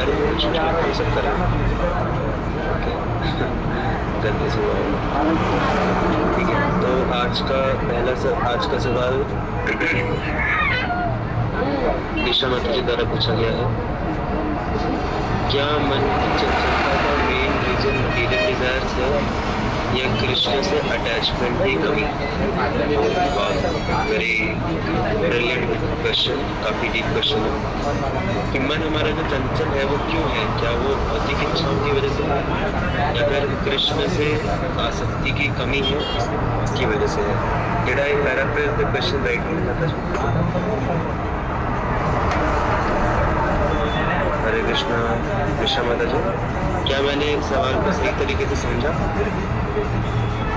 अरे कुछ हो सकता है। गलती से हुआ होगा। ठीक है, तो आज का सवाल ईशा माता जी द्वारा पूछा गया है। क्या मन की चंचलता का मेन रीजन मटीरियल डिजायर्स है या कृष्ण से अटैचमेंट की कमी? वेरी ब्रिलियंट क्वेश्चन, काफ़ी डीप क्वेश्चन है कि मन हमारा जो चंचल है वो क्यों है? क्या वो भौतिक इच्छाओं की वजह से है या फिर कृष्ण से आसक्ति की कमी है इसकी वजह से है? Did I paraphrase the question rightly? Hare Krishna Krishna माता जी, क्या मैंने सवाल को सही तरीके से समझा?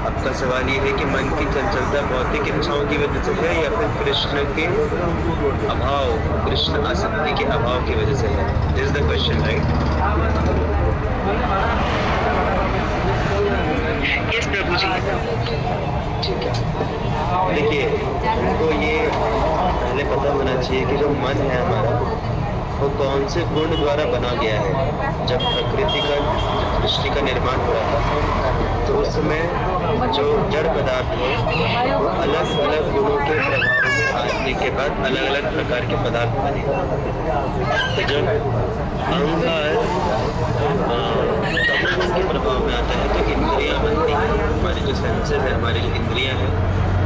आपका सवाल ये है कि मन की चंचलता भौतिक इच्छाओं की वजह से है या फिर कृष्ण के अभाव, कृष्ण आसक्ति के अभाव की वजह से है? This is the question, right? Yes प्रभु जी। ठीक है, देखिए हमको ये पहले पता होना चाहिए कि जो मन है हमारा वो कौन से गुण द्वारा बना गया है। जब सृष्टि का निर्माण हुआ था तो उस समय जो जड़ पदार्थ है वो अलग अलग गुणों के प्रभाव में आने के बाद अलग अलग प्रकार के पदार्थ बने। तो जब अहंकार तमोगुण के प्रभाव में आता है तो इंद्रियां बनती हैं। हमारी जो सेंसेस है, हमारी जो इंद्रियां हैं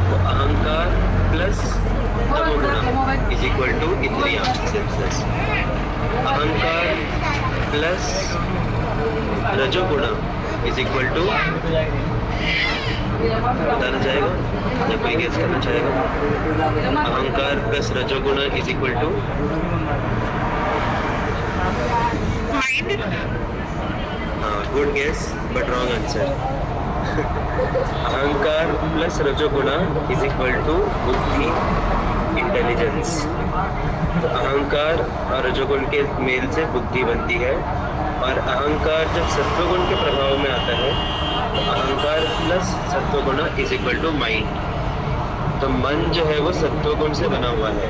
वो अहंकार प्लस तमोगुण इज इक्वल टू इंद्रियां सेंसेस। अहंकार प्लस रजोगुण इज इक्वल टू, बताना चाहेगा या कोई गेस करना चाहेगा? अहंकार प्लस रजोगुण is equal to good guess but wrong answer. अहंकार प्लस रजोगुण इज इक्वल टू बुद्धि, इंटेलिजेंस। तो अहंकार और रजोगुण के मेल से बुद्धि बनती है और अहंकार जब सत्वगुण के प्रभाव में आता है तो अहंकार प्लस सत्वगुण इज इक्वल टू माइंड। तो मन जो है वो सत्वगुण से बना हुआ है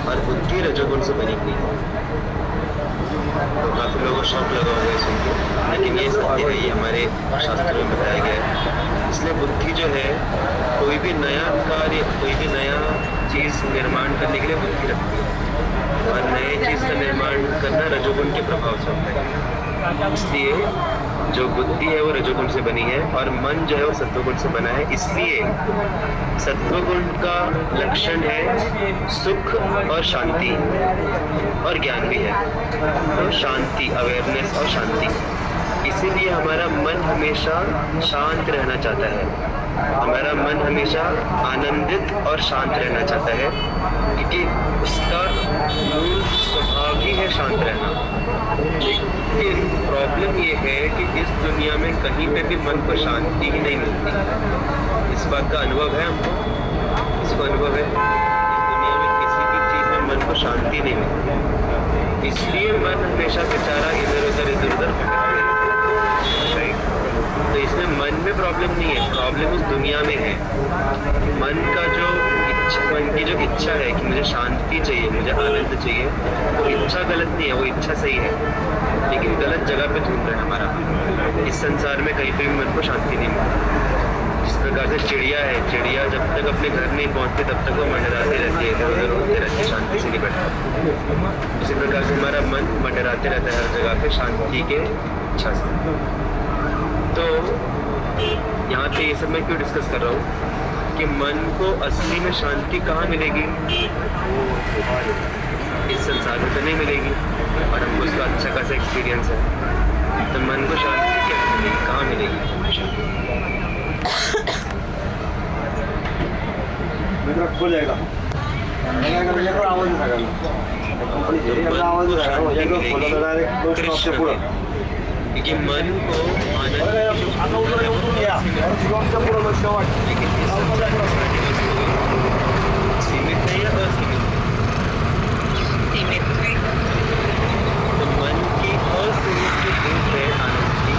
और बुद्धि रजोगुण से बनी हुई है। तो काफ़ी लोगों को शौक लगा होगा सुन के, लेकिन ये सत्य है, ये हमारे शास्त्रों में बताया गया है। इसलिए बुद्धि जो है कोई भी नया कार्य, कोई भी नया चीज़ निर्माण करने के लिए बुद्धि रखती है और नए चीज़ का निर्माण करना रजोगुण के प्रभाव से होता है। इसलिए जो बुद्धि है वो रजोगुण से बनी है और मन जो है वो सत्वगुण से बना है। इसलिए सत्वगुण का लक्षण है सुख और शांति और ज्ञान भी है, तो शांति, अवेयरनेस और शांति। इसीलिए हमारा मन हमेशा शांत रहना चाहता है, हमारा मन हमेशा आनंदित और शांत रहना चाहता है क्योंकि उसका मूल स्वभाव ही है शांत रहना। लेकिन प्रॉब्लम ये है कि इस दुनिया में कहीं पे भी मन को शांति ही नहीं मिलती। इस बात का अनुभव है हमको, इसको अनुभव है, इस दुनिया में किसी भी चीज़ में मन को शांति नहीं मिलती। इसलिए मन हमेशा बेचारा इधर उधर राइट। तो इसमें मन में प्रॉब्लम नहीं है, प्रॉब्लम उस दुनिया में है। मन की जो इच्छा है कि मुझे शांति चाहिए, मुझे आनंद चाहिए, वो इच्छा गलत नहीं है, वो इच्छा सही है, लेकिन गलत जगह पे ढूंढ रहा है हमारा। इस संसार में कहीं पे भी मन को शांति नहीं मिलती। जिस प्रकार से चिड़िया है, चिड़िया जब तक अपने घर नहीं पहुंचती तब तक वो मंडराती रहती है, इधर उधर उड़ती रहती है, शांति से नहीं बैठता। इसी प्रकार से हमारा मन मंडराते रहता है हर जगह पे शांति के इच्छा से। तो यहाँ पे ये सब मैं क्यों डिस्कस कर रहा हूँ कि मन को असली में शांति कहाँ मिलेगी? इस संसार में तो नहीं मिलेगी और हमको उसका अच्छा खासा एक्सपीरियंस है। तो मन को शांति क्या मिलेगी, कहाँ मिलेगी? खुल जाएगा क्योंकि मन को सीमित नहीं है, असीमित। तो मन की असीमित जो भूख है आनंद की,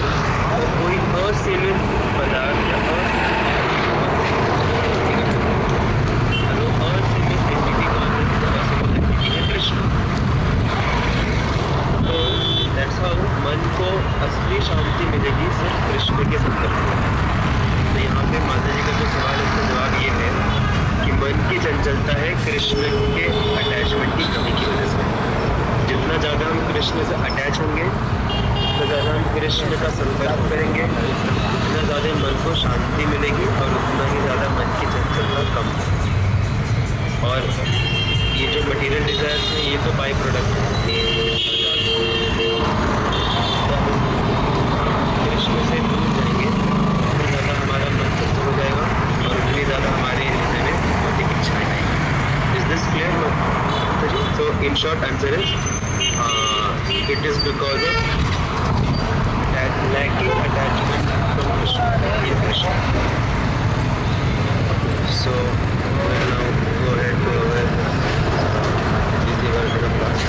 वो कोई असीमित पदार्थ या असीमित एंटिटी को आनंद कृष्ण से अटैच होंगे, तो ज़्यादा हम कृष्ण का संकल्प करेंगे, उतना ज़्यादा मन को शांति मिलेगी और उतना ही ज़्यादा मन की चंचलता कम होगी। और ये जो मटेरियल डिज़ायर्स हैं ये तो बाई प्रोडक्ट है, कृष्ण से दूर जाएंगे उतना ज़्यादा हमारा मन तृप्त हो जाएगा और उतनी ज़्यादा हमारे हृदय में भौतिक इच्छाएँ आएंगी। Is this clear? So in short answer is it is because of that lacking attachment from Krishna in Krishna. So we'll now go ahead to our busy version of class.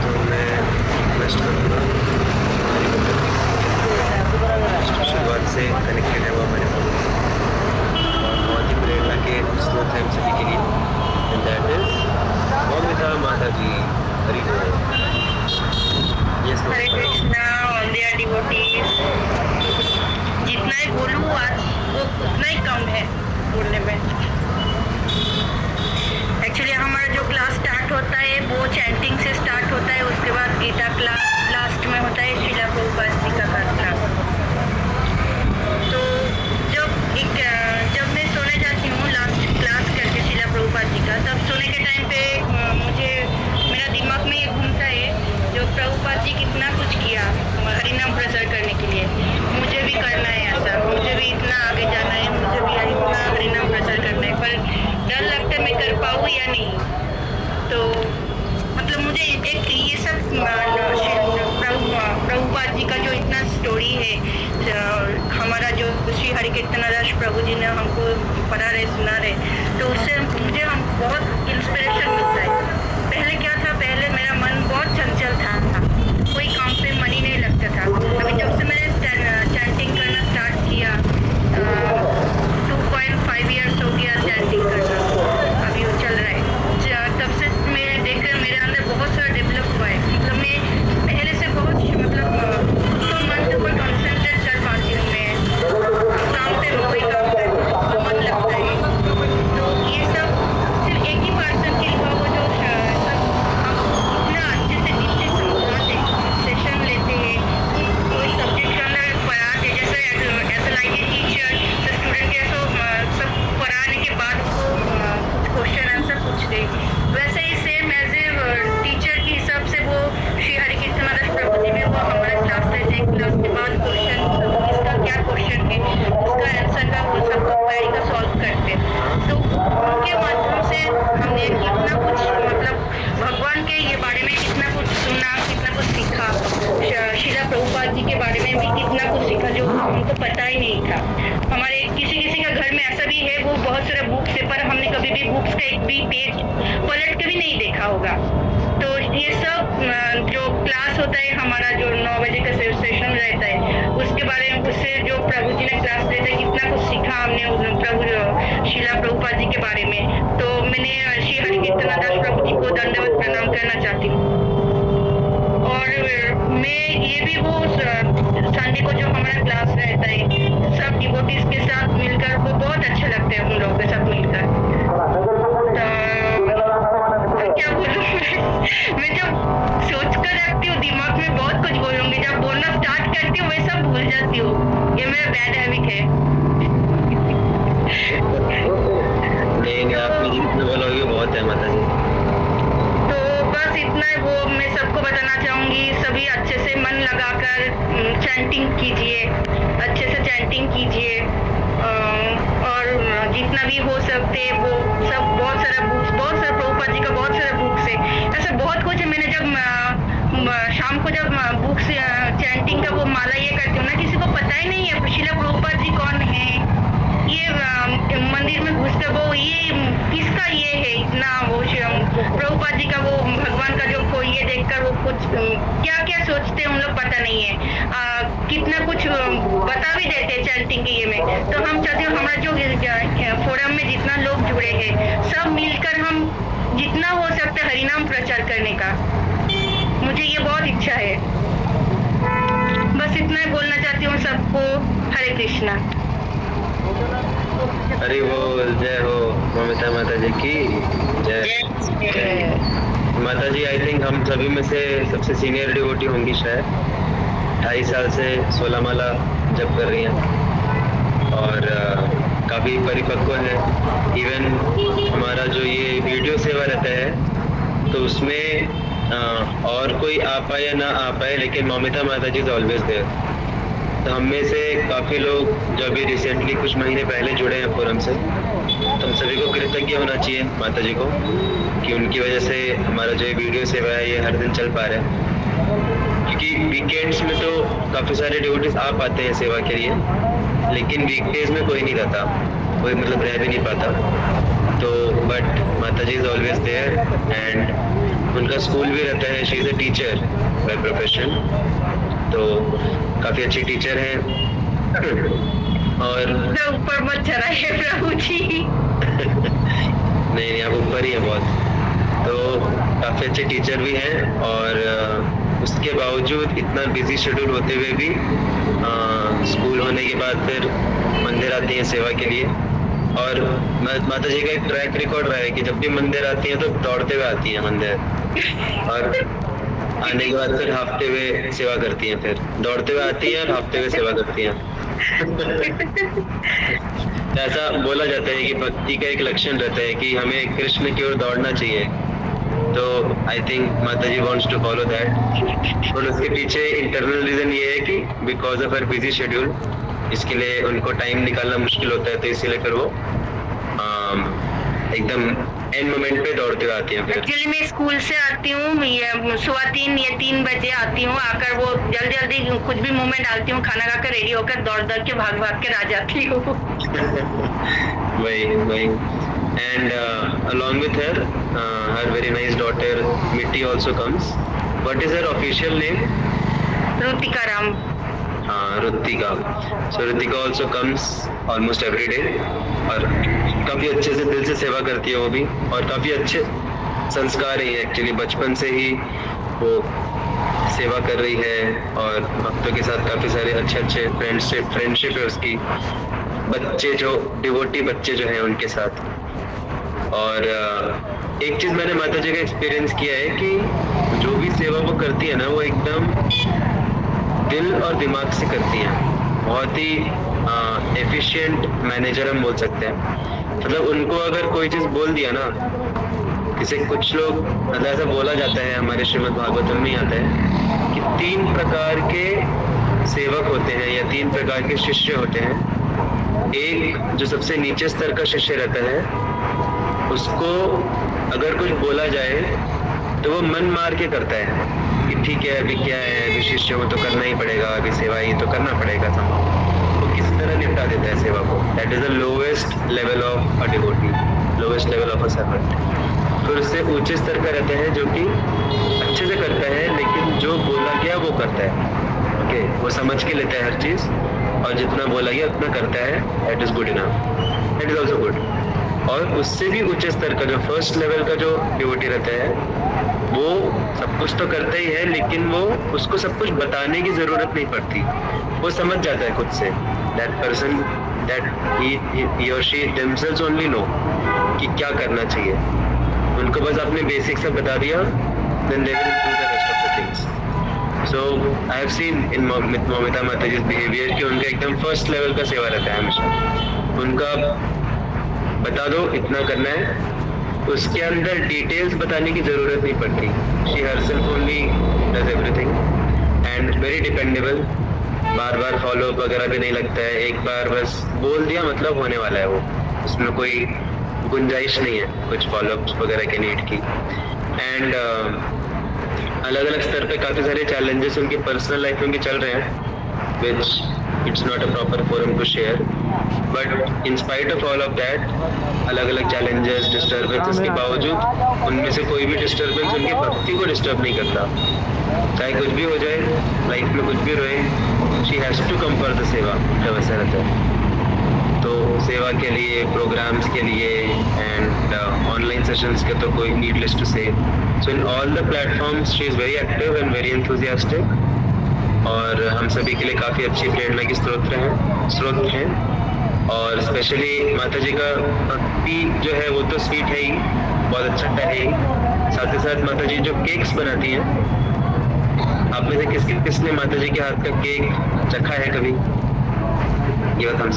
तो मैं रिक्वेस्ट करूँगा शुरुआत से connected है वो हमारे और बहुत ही प्रेरणा के स्रोत है हम सभी के लिए, एंड दैट इज मौमिता माता जी। हरि बोल। Yes Hare Krishna all there devotees. जितना ही बोलूँ आज वो उतना ही कम है बोलने में। एक्चुअली हमारा जो क्लास स्टार्ट होता है वो चैंटिंग से स्टार्ट होता है, उसके बाद गीता क्लास लास्ट में होता है श्रीला प्रभुपाद जी का कार्यक्रम। तो जब मैं सोने जाती हूँ लास्ट क्लास करके श्रीला प्रभुपाद जी का, तब सोने के टाइम पे मुझे मेरा दिमाग में ये घूमता है जो प्रभुपाद जी कितना कुछ किया हरिनाम प्रचार करने के लिए, मुझे भी करना है ऐसा, मुझे भी इतना आगे जाना है, मुझे भी इतना हरिनाम प्रचार करना है, पर डर लगता है मैं कर पाऊँ या नहीं। तो मतलब मुझे एक ये सब प्रभुपाद जी का जो इतना स्टोरी है, हमारा जो श्री हरि कीर्तनदास प्रभु जी ने हमको पढ़ा रहे सुना रहे, तो उससे मुझे हम बहुत इंस्पिरेशन मिलता है। पहले क्या था, पहले मेरा मन बहुत चंचल था, कोई काम पे मन ही नहीं लगता था। अभी जब से मैंने चैंटिंग करना स्टार्ट किया 2.5 ईयर्स हो गया चैंटिंग करना, अभी वो चल रहा है, तब से मैं देख रही मेरे अंदर बहुत सारा डेवलप हुआ है। मतलब मैं पहले से बहुत तो मन के ऊपर कॉन्सेंट्रेट कर पाती हूँ, मैं काम पे कोई काम करने मन लगता है। तो ये सब सिर्फ एक ही पर्सन के लिए वो जो सब हम इतना अच्छे से जितने समझाते सेशन लेते हैं, कोई सब्जेक्ट के अंदर पढ़ाते, जैसे as like a teacher student के सब पढ़ाने के बाद कुछ क्वेश्चन आंसर पूछते, वैसे ही सेम एज ए टीचर के हिसाब से वो श्री हरि कीर्तनदास प्रभु जी में वो हमारा क्लास लेते हैं। क्लास के बाद क्वेश्चन इसका क्या क्वेश्चन है, उसका आंसर का वो सब क्वेरी का सॉल्व करते हैं। तो उनके माध्यम से हमने कितना कुछ मतलब भगवान के ये बारे में कितना कुछ सुना, कितना कुछ सीखा, श्रीला प्रभुपाद जी के बारे में भी कितना कुछ सीखा जो हमको पता ही नहीं था। हमारे किसी किसी का घर में ऐसा भी है, वो बहुत सारे बुक्स है पर हमने कभी भी बुक्स का एक भी पेज पलट के भी नहीं देखा होगा। तो ये सब जो क्लास होता है हमारा, जो 9 बजे का सेशन रहता है, उसके बारे में उससे जो प्रभु जी ने क्लास देता है कितना कुछ सीखा हमने प्रभु श्रीला प्रभुपाद जी के बारे में। तो मैंने श्री हरि कीर्तनदास प्रभु जी को दंडवत प्रणाम करना चाहती हूँ। और मैं ये भी वो संडे को जो हमारा क्लास रहता है सब डिवोटीज के साथ मिलकर वो बहुत अच्छा लगता है, उन लोगों के साथ मिलकर। तो क्या बोलूँ मैं जब सोच कर रखती हूँ दिमाग में बहुत कुछ बोलूंगी, जब बोलना स्टार्ट करती हूँ मैं सब भूल जाती हूँ। ये मेरा बैड हैबिट है। नहीं आपने जितना बोलोगे बहुत है माता जी। तो बस इतना ही वो मैं सबको बताना चाहूंगी, सभी अच्छे से मन लगाकर चैंटिंग कीजिए, अच्छे से चैंटिंग कीजिए, और जितना भी हो सकते वो सब बहुत सारा प्रभुपाद जी का बहुत सारा बुक्स है, ऐसा बहुत कुछ है। मैंने जब शाम को जब बुक्स चैंटिंग का वो माला ये करती हूँ ना, किसी को पता ही नहीं है श्रीला प्रभुपाद जी कौन है, ये मंदिर में घुसकर वो ये किसका ये है इतना, वो प्रभुपाद जी का वो भगवान का जो ये देखकर वो कुछ क्या क्या सोचते हैं उन लोग पता नहीं है, कितना कुछ बता भी देते हैं चैंटिंग के ये में। तो हम चाहते हैं हमारा जो फोरम में जितना लोग जुड़े हैं सब मिलकर हम जितना हो सकता है हरिनाम प्रचार करने का, मुझे ये बहुत इच्छा है। बस इतना ही बोलना चाहती हूँ सबको। हरे कृष्णा। अरे बोल, जय हो ममता माता जी की जय। माता जी आई थिंक हम सभी में से सबसे सीनियर डिवोटी होंगी शायद। 2.5 साल से 16 माला जप कर रही हैं और काफ़ी परिपक्व है। इवन हमारा जो ये वीडियो सेवा रहता है तो उसमें और कोई आ पाए या ना आ पाए, लेकिन ममिता माता जी इज ऑलवेज देयर। तो हम में से काफ़ी लोग जो अभी रिसेंटली कुछ महीने पहले जुड़े हैं फोरम से, तो हम सभी को कृतज्ञ होना चाहिए माता जी को कि उनकी वजह से हमारा जो ये वीडियो सेवा है ये हर दिन चल पा रहा है। क्योंकि वीकेंड्स में तो काफ़ी सारे डिवोटीज आ पाते हैं सेवा के लिए, लेकिन वीकडेज में कोई नहीं रहता, कोई मतलब रह भी नहीं पाता। तो बट माता जी इज ऑलवेज देयर एंड उनका स्कूल भी रहता है। She is a teacher by profession, तो काफ़ी अच्छी टीचर हैं। और ऊपर मत चढ़ाइए प्रभु जी। नहीं, आप ऊपर ही हैं बहुत। तो काफ़ी अच्छे टीचर भी हैं और उसके बावजूद इतना बिजी शेड्यूल होते हुए भी स्कूल होने के बाद फिर मंदिर आती हैं सेवा के लिए। और माता जी का एक ट्रैक रिकॉर्ड रहा है कि जब भी मंदिर आती हैं तो दौड़ते हुए आती हैं मंदिर, और आने के बाद फिर हाफते हुए सेवा करती हैं, फिर दौड़ते हुए आती हैं और हाफते हुए सेवा करती हैं। ऐसा बोला जाता है कि भक्ति का एक लक्षण रहता है कि हमें कृष्ण की ओर दौड़ना चाहिए। तो आई थिंक माता जी वॉन्ट्स टू फॉलो दैट। और उसके पीछे इंटरनल रीजन ये है कि because of her busy schedule इसके लिए उनको टाइम निकालना मुश्किल होता है, तो इसीलिए फिर वो एकदम एंड मोमेंट पे दौड़ते हुए आती हैं। फिर एक्चुअली मैं स्कूल से आती हूँ, 3:15 या 3 बजे आती हूँ। आकर वो जल्दी जल्दी कुछ भी मुंह में डालती हूँ, खाना खाकर रेडी होकर दौड़ दौड़ के भाग भाग कर आ जाती हूँ। वही and along with her her very nice daughter Mitty also comes. What is her official name? Rutika Ram. हाँ, Rutika. So Rutika also comes almost every day और काफ़ी अच्छे से दिल से सेवा करती है वो भी, और काफ़ी अच्छे संस्कार है एक्चुअली। बचपन से ही वो सेवा कर रही है और भक्तों के साथ काफ़ी सारे अच्छे फ्रेंडशिप है उसकी। बच्चे जो डिवोटी बच्चे जो हैं उनके साथ। और एक चीज़ मैंने माता जी का एक्सपीरियंस किया है कि जो भी सेवा वो करती है ना, वो एकदम दिल और दिमाग से करती हैं। बहुत ही एफिशिएंट मैनेजर हम बोल सकते हैं। मतलब उनको अगर कोई चीज़ बोल दिया ना, जैसे कुछ लोग, मतलब ऐसा बोला जाता है हमारे श्रीमद् भागवतम में आता है कि 3 प्रकार के सेवक होते हैं या 3 प्रकार के शिष्य होते हैं। एक जो सबसे नीचे स्तर का शिष्य रहता है, उसको अगर कुछ बोला जाए तो वो मन मार के करता है कि ठीक है अभी क्या है, अभी शिष्य को तो करना ही पड़ेगा, अभी सेवा ही तो करना पड़ेगा। संभव वो किस तरह निपटा देता है सेवा को। That is the lowest level of a devotee, lowest level of a servant. फिर उससे ऊंचे स्तर का रहता है जो कि अच्छे से करता है, लेकिन जो बोला गया वो करता है। ओके, वो समझ के लेता है हर चीज़ और जितना बोला गया उतना करता है। That is good enough, that is also good. और उससे भी ऊंचे स्तर का जो फर्स्ट लेवल का जो डिवोटी रहता है, वो सब कुछ तो करता ही है, लेकिन वो उसको सब कुछ बताने की जरूरत नहीं पड़ती। वो समझ जाता है खुद से। दैट पर्सन, दैट ही और शी देमसेल्व्स ओनली नो कि क्या करना चाहिए। उनको बस आपने बेसिक सब बता दिया, then they will do the rest of the things. So I have seen in Mamita माता जी बिहेवियर कि उनका एकदम फर्स्ट लेवल का सेवा रहता है हमेशा। उनका बता दो इतना करना है, उसके अंदर डिटेल्स बताने की ज़रूरत नहीं पड़ती। She herself only does everything and very dependable. Bar bar follow up वगैरह भी नहीं लगता है, एक बार बस बोल दिया मतलब होने वाला है वो, उसमें कोई गुंजाइश नहीं है कुछ फॉलोअप्स वगैरह के नीड की। एंड अलग अलग स्तर पे काफ़ी सारे चैलेंजेस उनकी पर्सनल लाइफ में भी चल रहे हैं, विच it's not a proper forum to share, but in spite of all of that, अलग अलग challenges, disturbances के बावजूद उनमें से कोई भी disturbance उनकी भक्ति को disturb नहीं करता। चाहे कुछ भी हो जाए, लाइफ में कुछ भी रहे, she has to come for the सेवा, जब ऐसा रहता है। तो सेवा के लिए, प्रोग्राम्स के लिए एंड ऑनलाइन सेशंस के तो कोई needless to say, so in all the platforms she is very active and very enthusiastic और हम सभी के लिए काफ़ी अच्छी प्रेरणा की स्रोत हैं। और स्पेशली माता जी का भक्ति जो है वो तो स्वीट है ही, बहुत अच्छा है ही। साथ ही साथ माता जी जो केक्स बनाती हैं, आप में से किसने माता जी के हाथ का केक चखा है कभी? ये बात हम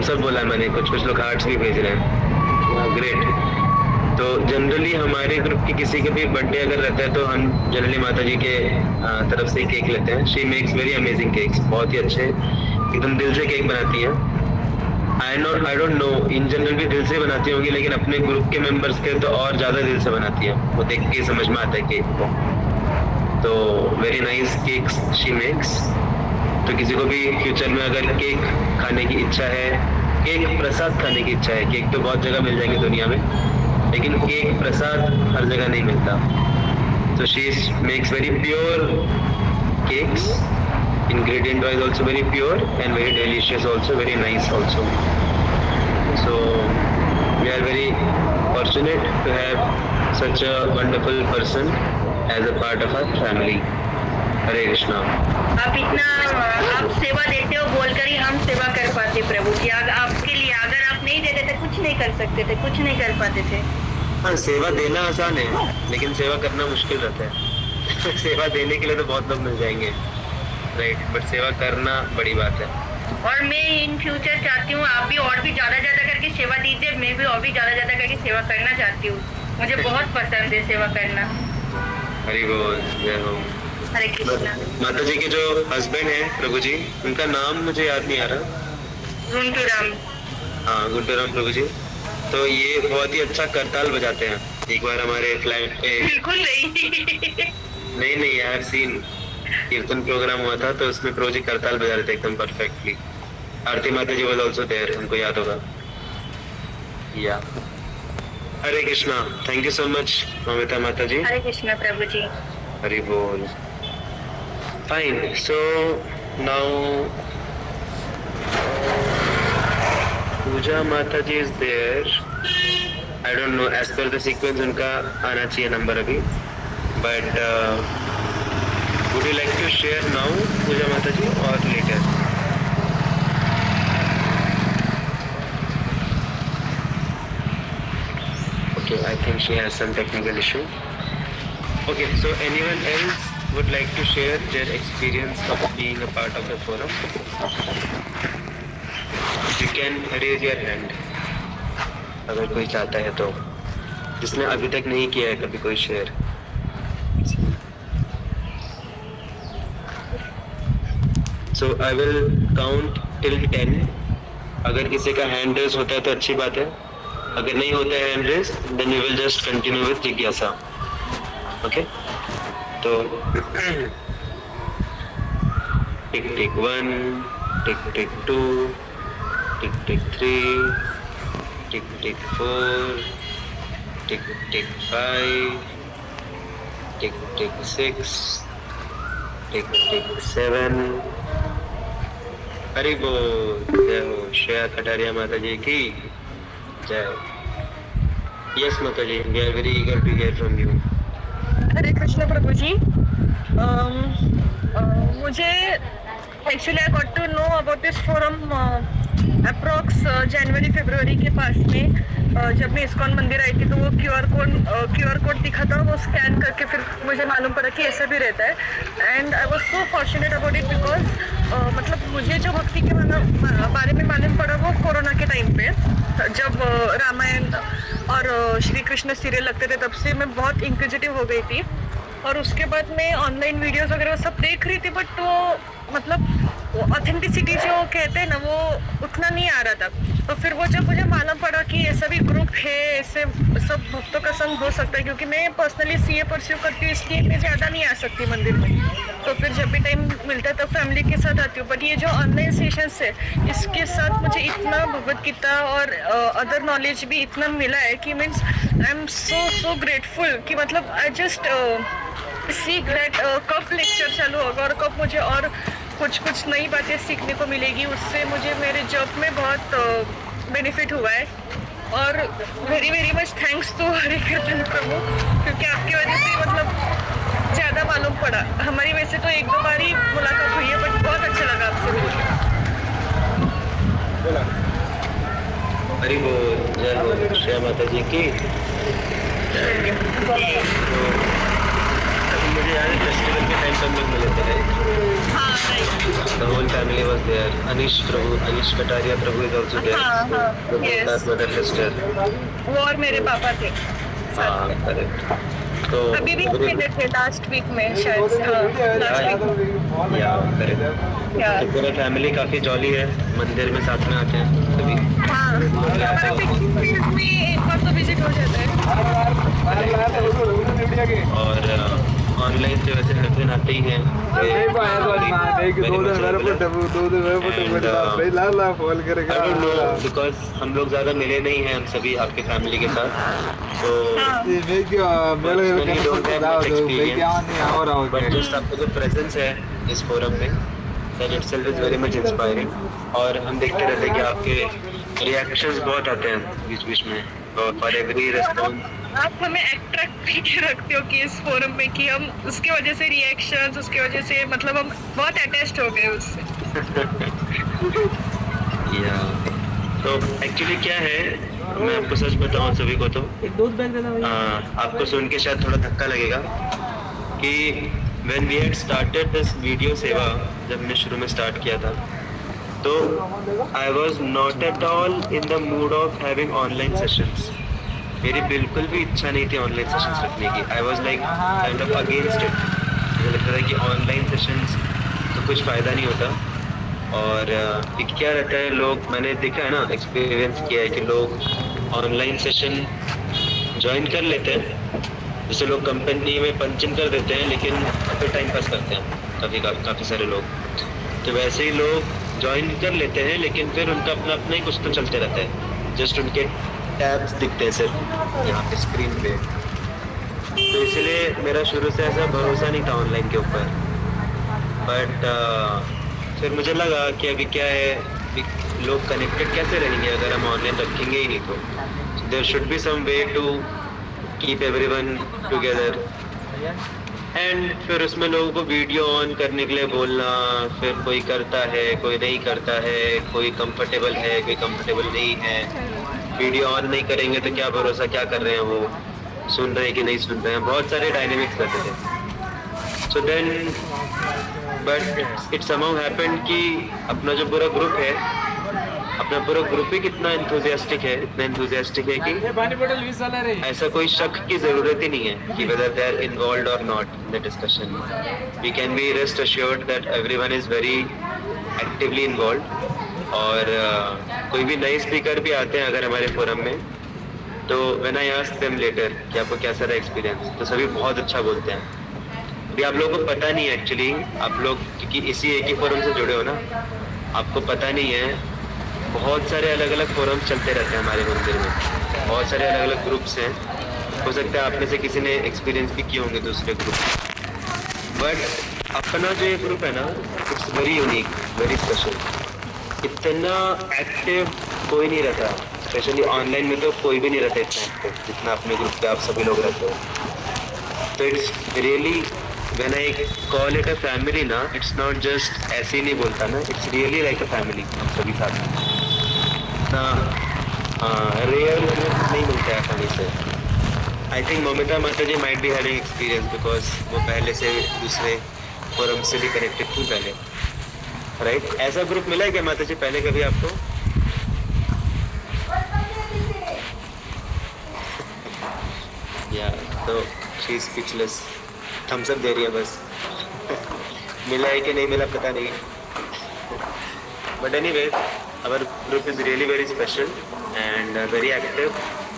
सब बोला है मैंने, कुछ लोग हार्ट्स भी भेज रहे हैं, ग्रेट। तो जनरली हमारे ग्रुप की किसी का भी बर्थडे अगर रहता है तो हम जनरली माता जी के तरफ से केक लेते हैं। She makes very amazing cakes, बहुत ही अच्छे एकदम दिल से केक बनाती हैं। I don't know, in general भी दिल से बनाती होंगी, लेकिन अपने ग्रुप के मेंबर्स के तो और ज़्यादा दिल से बनाती हैं, वो देख के समझ में आता है केक को। तो very nice cakes she makes. तो किसी को भी फ्यूचर में अगर केक खाने की इच्छा है, केक प्रसाद खाने की इच्छा है, केक तो बहुत जगह मिल जाएंगे दुनिया में, लेकिन केक प्रसाद हर जगह नहीं मिलता। So she makes very pure cakes, ingredient wise also very pure and very delicious also, very nice also. So we are very fortunate to have such a wonderful person as a part of our family. हरे कृष्णा। आप सेवा देते हो बोलकर ही हम सेवा कर पाते प्रभु की। आपके लिए अगर आप नहीं देते थे कुछ नहीं कर सकते थे, कुछ नहीं कर पाते थे। हाँ, सेवा देना आसान है लेकिन सेवा करना मुश्किल रहता है। सेवा देने के लिए तो बहुत लोग मिल जाएंगे, राइट, बट सेवा करना बड़ी बात है। और मैं इन फ्यूचर चाहती हूँ आप भी और भी ज्यादा करके सेवा दीजिए, मैं भी और भी ज्यादा करके सेवा करना चाहती हूँ। मुझे बहुत पसंद है सेवा करना। हरि बोल, जय हो। हरे कृष्णा। माता जी के जो हस्बैंड हैं प्रभु जी, उनका नाम मुझे याद नहीं आ रहा। गुंटूराम। हाँ, गुंटूराम प्रभु जी। तो ये बहुत ही अच्छा करताल बजाते हैं। एक बार हमारे फ्लैट पे बिल्कुल नहीं आई हैव सीन, कीर्तन प्रोग्राम हुआ था तो उसमें प्रभु जी करताल बजा रहे थे एकदम परफेक्टली। आरती माता जी वाज आल्सो देयर, हमको याद होगा। या Hare Krishna. Thank you so much Mamita माता जी। हरे कृष्णा प्रभु जी। हरि बोल। Fine. So now Pooja Mataji is there. I don't know as per the sequence उनका आना चाहिए नंबर अभी, but would you like to share now Pooja Mataji or later? Okay, I think she has some technical issue. Okay, so anyone else would like to share their experience of being a part of the forum? You can raise your hand अगर कोई चाहता है तो, जिसने अभी तक नहीं किया है कभी कोई share. So I will count till 10. अगर किसी का हैंड रेज होता है तो अच्छी बात है, अगर नहीं होता है hand raise then we will just continue with जिज्ञासा। Okay? तो टिक tick 1, tick tick 2, tick tick 3, tick tick 4, tick tick 5, टिक टिक 6, टिक टिक 7। हरि बोल, जय हो। श्रेया कटारिया माता जी की जय। यस माता जी, we are very eager to hear from you. Hare Krishna प्रभु जी। मुझे actually I got to know about this forum approx जनवरी फरवरी के पास में। जब मैं इस्कॉन मंदिर आई थी तो वो क्यूआर कोड दिखा था, वो स्कैन करके फिर मुझे मालूम पड़ा कि ऐसा भी रहता है। And I was so fortunate about it because मतलब मुझे जो भक्ति के बारे में मालूम पड़ा वो कोरोना के टाइम पे, जब रामायण और श्री कृष्ण सीरियल लगते थे, तब से मैं बहुत इंक्विजिटिव हो गई थी। और उसके बाद मैं ऑनलाइन वीडियोस वगैरह सब देख रही थी, बट वो मतलब ऑथेंटिसिटी जो कहते हैं ना वो उतना नहीं आ रहा था। तो फिर वो जब मुझे मालूम पड़ा कि ऐसा भी ग्रुप है, ऐसे सब भक्तों का संग हो सकता है, क्योंकि मैं पर्सनली सीए परस्यू करती हूँ इसलिए मैं ज़्यादा नहीं आ सकती मंदिर में। तो फिर जब भी टाइम मिलता है तब फैमिली के साथ आती हूँ। बट ये जो ऑनलाइन सेशंस है इसके साथ मुझे इतना भगवद गीता और अदर नॉलेज भी इतना मिला है कि means I am so grateful कि मतलब आई जस्ट सीख दैट कब लेक्चर चालू होगा और कब मुझे और कुछ नई बातें सीखने को मिलेगी। उससे मुझे मेरे जॉब में बहुत बेनिफिट हुआ है। और very very much thanks to Hare Krishna प्रभु, क्योंकि आपकी वजह से मतलब ज्यादा मालूम पड़ा। हमारी वैसे तो एक दो बार ही मुलाकात हुई है, बट बहुत अच्छा लगा आपसे मिलकर। हरी बोल, जय हो श्रेया माता जी की। तो अभी मुझे याद है फेस्टिवल के टाइम पर हम लोग मिले थे, राइट? हाँ right. The whole family was there. Anish Kataria Prabhu is also there. हाँ, हाँ, So, yes. that's mother sister. वो और मेरे पापा थे साथ हाँ, में। correct. तो अभी भी हम मिले थे लास्ट वीक में शायद से। हाँ लास्ट वीक। या करेक्ट। या तो पूरा फैमिली काफी जॉली है, मंदिर में साथ में आते हैं कभी। हाँ, हमारा पिछले में एक बार तो विजिट हो जाता है। और ऑनलाइन से वैसे हर दिन आते ही हैं। बिकॉज हम लोग ज्यादा मिले नहीं हैं हम सभी आपके फैमिली के साथ, तो बट जस्ट आपका जो प्रेजेंस है इस फोरम में, that itself is very much inspiring. और हम देखते रहते हैं कि आपके रिएक्शंस बहुत आते हैं बीच बीच में, और फॉर एवरी रिस्पॉन्स आप हमें अट्रैक्ट करके रखते हो कि इस फोरम में, कि हम उसके वजह से रिएक्शंस, उसके वजह से मतलब हम बहुत अटैच्ड हो गए उससे। या तो एक्चुअली क्या है, मैं आपको सच बताऊं सभी को, तो आपको सुन के शायद थोड़ा धक्का लगेगा कि when we had started this video सेवा, जब हमने शुरू में स्टार्ट किया था, तो I was not at all in the mood of having online sessions. मेरी बिल्कुल भी इच्छा नहीं थी ऑनलाइन सेशंस रखने की। I was like kind of against it. मुझे लगता था कि ऑनलाइन सेशंस तो कुछ फ़ायदा नहीं होता, और क्या रहता है, लोग, मैंने देखा है ना, एक्सपीरियंस किया है कि लोग ऑनलाइन सेशन ज्वाइन कर लेते हैं, जैसे लोग कंपनी में पंच इन कर देते हैं, लेकिन फिर टाइम पास करते हैं काफ़ी सारे लोग। तो वैसे ही लोग ज्वाइन कर लेते हैं, लेकिन फिर उनका अपना अपना ही कुछ तो चलते रहता है, जस्ट उनके टैब्स दिखते हैं सिर्फ यहाँ पे स्क्रीन पे। तो इसलिए मेरा शुरू से ऐसा भरोसा नहीं था ऑनलाइन के ऊपर, बट फिर मुझे लगा कि अभी क्या है, लोग कनेक्टेड कैसे रहेंगे अगर हम ऑनलाइन रखेंगे ही नहीं तो। There should be some way to keep everyone together. And फिर उसमें लोगों को वीडियो ऑन करने के लिए बोलना, फिर कोई करता है कोई नहीं करता है, कोई कंफर्टेबल है कोई कंफर्टेबल नहीं है। वीडियो ऑन नहीं करेंगे तो क्या भरोसा क्या कर रहे हैं, वो सुन रहे हैं कि नहीं सुन रहे हैं, बहुत सारे डायनेमिक्स करते थे। So then but it somehow happened कि अपना जो पूरा ग्रुप है, अपना पूरा ग्रुप ही कितना एंथुसियास्टिक है, इतना एंथुसियास्टिक है कि ऐसा कोई शक की ज़रूरत ही नहीं है कि वेदर दे आर इन्वॉल्व्ड और not in the discussion. We can be rest assured that everyone is very actively involved. और कोई भी नए स्पीकर भी आते हैं अगर हमारे फोरम में, तो when I ask them later कि आपको कैसा रहा एक्सपीरियंस, तो सभी बहुत अच्छा बोलते हैं। अभी आप लोगों को पता नहीं है एक्चुअली, आप लोग क्योंकि इसी एक ही फोरम से जुड़े हो ना, आपको पता नहीं है बहुत सारे अलग अलग फोरम्स चलते रहते हैं हमारे मंदिर में, बहुत सारे अलग अलग ग्रुप्स हैं। हो सकता है आप में से किसी ने एक्सपीरियंस भी किए होंगे दूसरे ग्रुप, बट अपना जो ये ग्रुप है ना, it's very unique, very special. इतना एक्टिव कोई नहीं रहता, स्पेशली ऑनलाइन में तो कोई भी नहीं रहता इतना एक्टिव जितना अपने ग्रुप पे आप सभी लोग रहते हो। तो it's really, when I call it a family ना, इट्स नॉट जस्ट ऐसे ही नहीं बोलता ना, it's really like a family. हम सभी साथ में इतना रेयर नहीं मिलता है आसानी से। आई थिंक ममिता माता जी might be having experience, because वो पहले से दूसरे फोरम से भी कनेक्टेड थी पहले, राइट? ऐसा ग्रुप मिला है क्या माता जी पहले कभी आपको? या तो शी स्पीचलेस, थम्स अप दे रही है बस। मिला है कि नहीं मिला पता नहीं, but anyway our group is really very special and very active.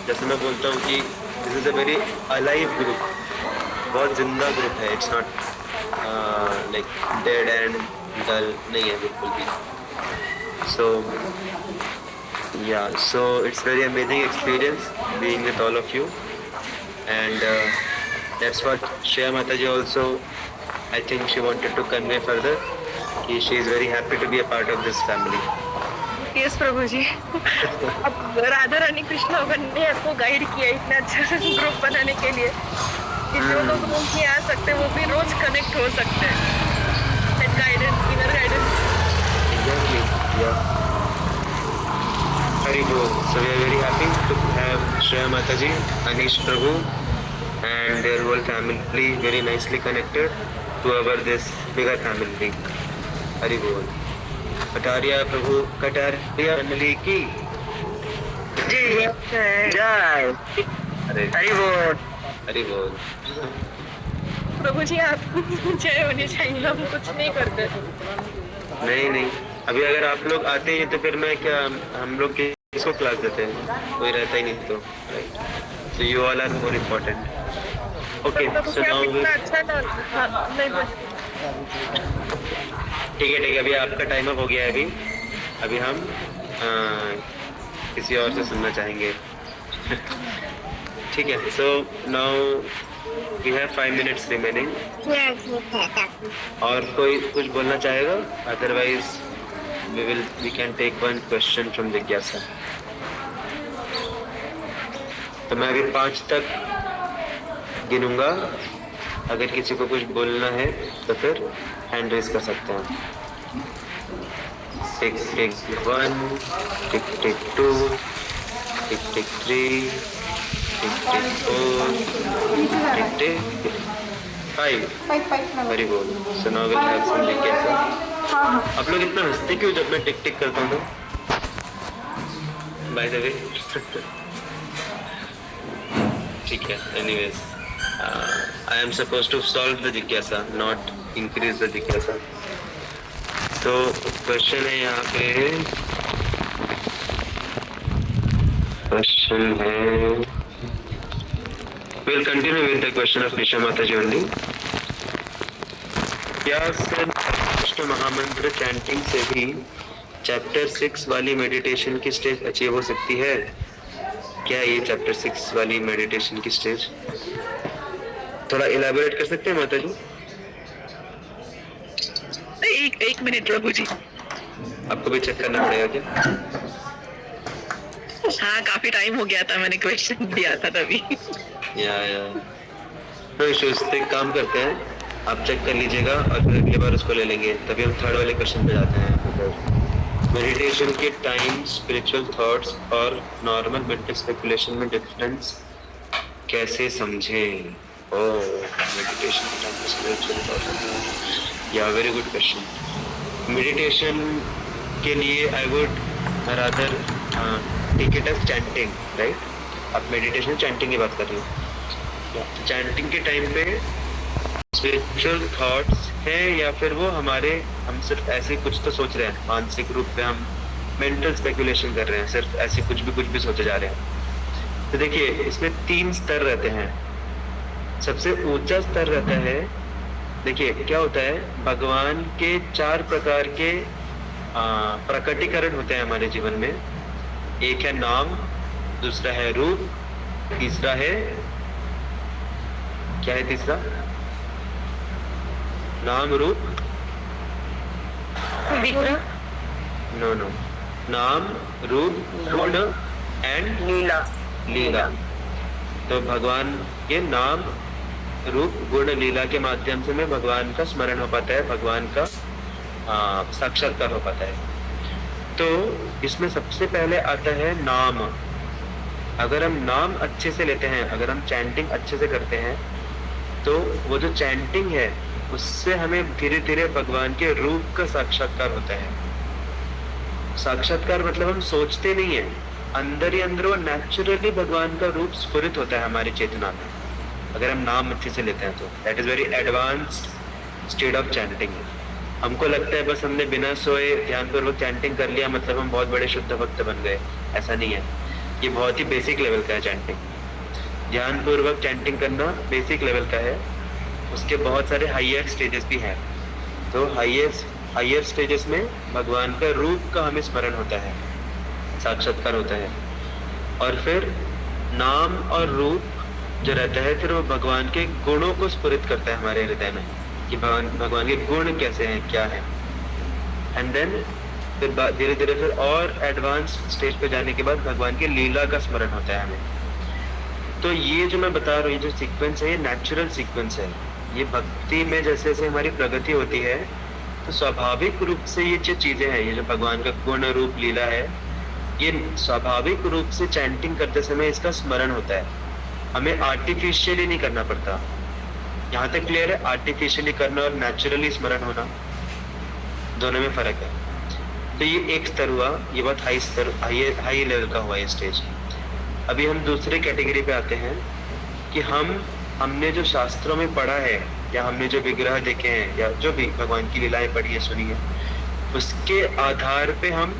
जैसे मैं बोलता हूँ कि this is a very alive group, बहुत जिंदा ग्रुप है। It's not like dead and dull नहीं है बिल्कुल भी। So it's very amazing experience being with all of you, and that's what Shreya Mataji also, I think she wanted to convey further, कि she is very happy to be a part of this family. Yes प्रभु जी। अब राधा रानी कृष्ण ने आपको guide किया इतना अच्छा group बनाने के लिए, कि जो लोग रोज नहीं आ सकते वो भी रोज कनेक्ट हो सकते हैं guidance inner guidance Exactly. Yeah. Hari Bol. So we are very happy to have Shreya Mataji, Anish Prabhu, and their whole family very nicely connected to our this bigger family. Hari Bol. Kataria प्रभु Kataria family की जय जय। अरे हरि बोल हरि बोल। प्रभु जी आप जय होनी चाहिए, हम कुछ नहीं करते। नहीं नहीं, अभी अगर आप लोग आते हैं तो फिर मैं क्या, हम लोग किसको क्लास देते हैं, कोई रहता ही नहीं तो। So you all are more important. Okay so now अच्छा नहीं ठीक है, अभी आपका टाइम अप हो गया है। अभी हम किसी और से सुनना चाहेंगे। ठीक है, so now we have 5 minutes remaining. और कोई कुछ बोलना चाहेगा? Otherwise we can take 1 question from जिज्ञासा। तो मैं अभी 5 तक गिनूंगा, अगर किसी को कुछ बोलना है तो फिर हैंड रेज कर सकते हैं। Tick tick 1, tick tick 2, tick tick 3, tick tick 4, tick tick 5। Very good. So now will have some जिज्ञासा। आप लोग इतना हंसते क्यों जब मैं टिक टिक करता हूँ? बाय द वे ठीक है, anyways I am supposed to solve the जिज्ञासा, not increase the जिज्ञासा। तो क्वेश्चन है यहाँ पे, क्वेश्चन है, we'll continue with the question of निशा माता जी only। क्या सिर्फ कृष्ण महामंत्र चैंटिंग से भी चैप्टर 6 वाली मेडिटेशन की स्टेज अचीव हो सकती है? क्या ये चैप्टर 6 वाली मेडिटेशन की स्टेज थोड़ा इलाबोरेट कर सकते हैं माता जी? एक मिनट प्रभु जी, आपको भी चेक करना पड़ेगा क्या? हाँ काफी टाइम हो गया था, मैंने क्वेश्चन दिया था तभी। या नो इश्यूज, तो एक काम करते हैं, आप चेक कर लीजिएगा और फिर अगली बार उसको ले लेंगे, तभी हम 3rd वाले क्वेश्चन पे जाते हैं। मेडिटेशन के टाइम स्पिरिचुअल थॉट्स और नॉर्मल मेंटल स्पेकुलेशन में डिफरेंस कैसे समझें? मेडिटेशन के टाइम स्पिरिचुअल थॉट्स, या वेरी गुड क्वेश्चन। मेडिटेशन के लिए I would rather take it as chanting, right? आप मेडिटेशन चैंटिंग की बात कर रहे हो। चैंटिंग के टाइम पे स्पिरिचुअल थॉट्स हैं या फिर वो हम सिर्फ ऐसे कुछ तो सोच रहे हैं, मानसिक रूप पे हम मेंटल स्पेकुलेशन कर रहे हैं, सिर्फ ऐसे कुछ भी सोचे जा रहे हैं। तो देखिए, इसमें 3 स्तर रहते हैं। सबसे ऊंचा स्तर रहता है, देखिए क्या होता है, भगवान के 4 प्रकार के प्रकटीकरण होते हैं हमारे जीवन में। एक है नाम, दूसरा है रूप, तीसरा है, क्या है तीसरा? नाम रूप नो नाम रूप गुण एंड लीला। तो भगवान के नाम रूप गुण लीला के माध्यम से में भगवान का स्मरण हो पाता है, भगवान का साक्षात्कार हो पाता है। तो इसमें सबसे पहले आता है नाम। अगर हम नाम अच्छे से लेते हैं, अगर हम चैंटिंग अच्छे से करते हैं, तो वो जो चैंटिंग है उससे हमें धीरे धीरे भगवान के रूप का साक्षात्कार होता है। साक्षात्कार मतलब हम सोचते नहीं है, अंदर ही अंदर वो नेचुरली भगवान का रूप स्फुरित होता है हमारी चेतना में, अगर हम नाम अच्छे से लेते हैं तो। That is very advanced state of chanting. हमको लगता है बस हमने बिना सोए ध्यानपूर्वक चैंटिंग कर लिया मतलब हम बहुत बड़े शुद्ध भक्त बन गए, ऐसा नहीं है। ये बहुत ही बेसिक लेवल का है चैंटिंग। ध्यानपूर्वक चैंटिंग करना बेसिक लेवल का है, उसके बहुत सारे हायर स्टेजेस भी हैं। तो हायर स्टेजेस में भगवान का रूप का हमें स्मरण होता है, साक्षात्कार होता है। और फिर नाम और रूप जो रहता है, फिर वो भगवान के गुणों को स्फुरित करता है हमारे हृदय में कि भगवान के गुण कैसे हैं, क्या है। एंड देन फिर धीरे धीरे फिर और एडवांस स्टेज पे जाने के बाद भगवान की लीला का स्मरण होता है हमें। तो ये जो मैं बता रहा हूँ, ये जो सीक्वेंस है, ये नेचुरल सीक्वेंस है। ये भक्ति में जैसे जैसे हमारी प्रगति होती है तो स्वाभाविक रूप से ये जो चीजें हैं, ये जो भगवान का गुण रूप लीला है, ये स्वाभाविक रूप से चैंटिंग करते समय इसका स्मरण होता है। हमें आर्टिफिशियली नहीं करना पड़ता। यहाँ तक क्लियर है? आर्टिफिशियली करना और नेचुरली स्मरण होना, दोनों में फर्क है। तो ये एक स्तर हुआ, ये बहुत हाई स्तर, हाई लेवल का हुआ ये स्टेज। अभी हम दूसरे कैटेगरी पे आते हैं कि हमने जो शास्त्रों में पढ़ा है या हमने जो विग्रह देखे हैं या जो भी भगवान की लीलाएं पढ़ी है, सुनी है, उसके आधार पे हम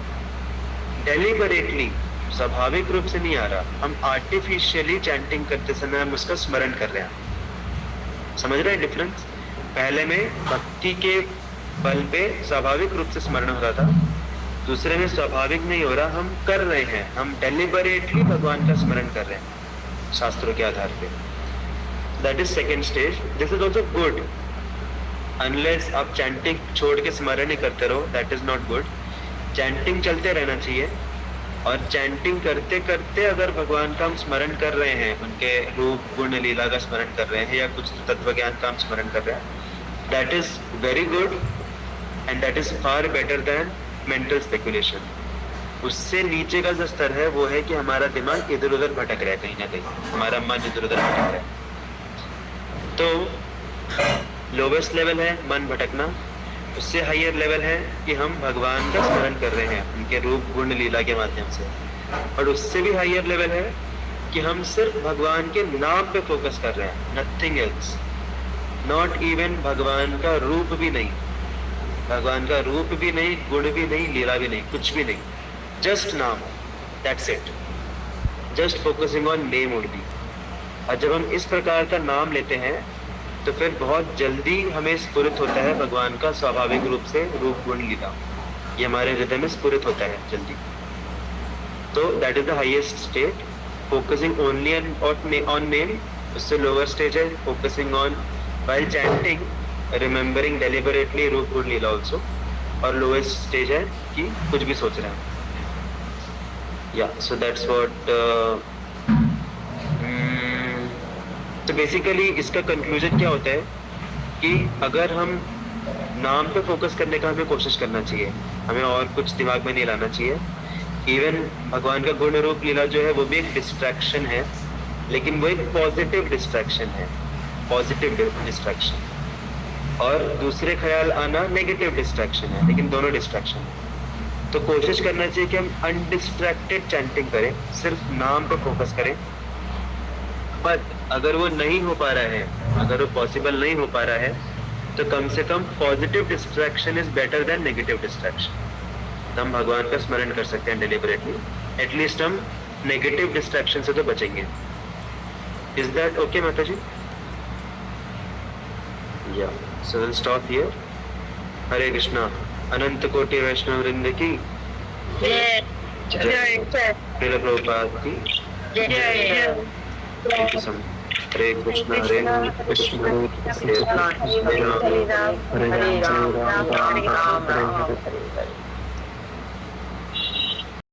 डेलिबरेटली, स्वाभाविक रूप से नहीं आ रहा, हम आर्टिफिशियली चैंटिंग करते समय हम उसका स्मरण कर रहे हैं। समझ रहे हैं डिफरेंस? पहले में भक्ति के बल पे स्वाभाविक रूप से स्मरण हो रहा था, दूसरे में स्वाभाविक नहीं हो रहा, हम कर रहे हैं, हम डेलिबरेटली भगवान का स्मरण कर रहे हैं शास्त्रों के आधार पे। That is second stage. This is also good, unless आप चैंटिंग छोड़ के स्मरण ही करते रहो, that is not good. Chanting चलते रहना चाहिए, और चैंटिंग करते करते अगर भगवान का हम स्मरण कर रहे हैं, उनके रूप गुण लीला का स्मरण कर रहे हैं या कुछ तत्व ज्ञान का हम स्मरण कर रहे हैं, that is very good and that is far better than mental speculation. उससे नीचे का जो स्तर है वो है कि हमारा दिमाग इधर उधर भटक रहा है, कहीं ना कहीं हमारा मन इधर उधर भटक रहा है। तो लोवेस्ट लेवल है मन भटकना, उससे हायर लेवल है कि हम भगवान का स्मरण कर रहे हैं उनके रूप गुण लीला के माध्यम से, और उससे भी हायर लेवल है कि हम सिर्फ भगवान के नाम पे फोकस कर रहे हैं, नथिंग एल्स, नॉट इवन भगवान का रूप भी नहीं, भगवान का रूप भी नहीं, गुण भी नहीं, लीला भी नहीं, कुछ भी नहीं, जस्ट नाम, that's it, just focusing on name only. और जब हम इस प्रकार का नाम लेते हैं तो फिर बहुत जल्दी हमें स्फुरित होता है भगवान का स्वाभाविक रूप से रूप गुण लीला, ये हमारे हृदय में स्फुरित होता है जल्दी। तो that is the highest state, focusing only on name. उससे लोअर स्टेज है focusing on while chanting, remembering deliberately रूप गुण लीला ऑल्सो, और लोएस्ट स्टेज है कि कुछ भी सोच रहे हैं। या सो दैट्स व्हाट, तो बेसिकली इसका कंक्लूजन क्या होता है कि अगर हम नाम पे फोकस करने का हमें कोशिश करना चाहिए, हमें और कुछ दिमाग में नहीं लाना चाहिए। इवन भगवान का गुण रूप लीला जो है वो भी एक डिस्ट्रैक्शन है, लेकिन वो एक पॉजिटिव डिस्ट्रैक्शन है, पॉजिटिव डिस्ट्रैक्शन, और दूसरे ख्याल आना नेगेटिव डिस्ट्रैक्शन है, लेकिन दोनों डिस्ट्रैक्शन है। तो कोशिश करना चाहिए कि हम अनडिस्ट्रैक्टेड चैंटिंग करें, सिर्फ नाम पे फोकस करें। पर अगर वो नहीं हो पा रहा है, अगर वो पॉसिबल नहीं हो पा रहा है, तो कम से कम positive distraction is better than negative distraction. हम भगवान का स्मरण कर सकते हैं डेलिबरेटली, एटलीस्ट हम नेगेटिव डिस्ट्रैक्शन से तो बचेंगे। इज दैट ओके माता जी? या so will stop here. Hare Krishna. अनंत कोटि वैष्णव वृंद की जय, श्रील प्रभुपाद की जय। Thank you so much. Hare Krishna Hare Krishna Hare Ram Hare Ram Hare Ram Hare Ram Hare Ram.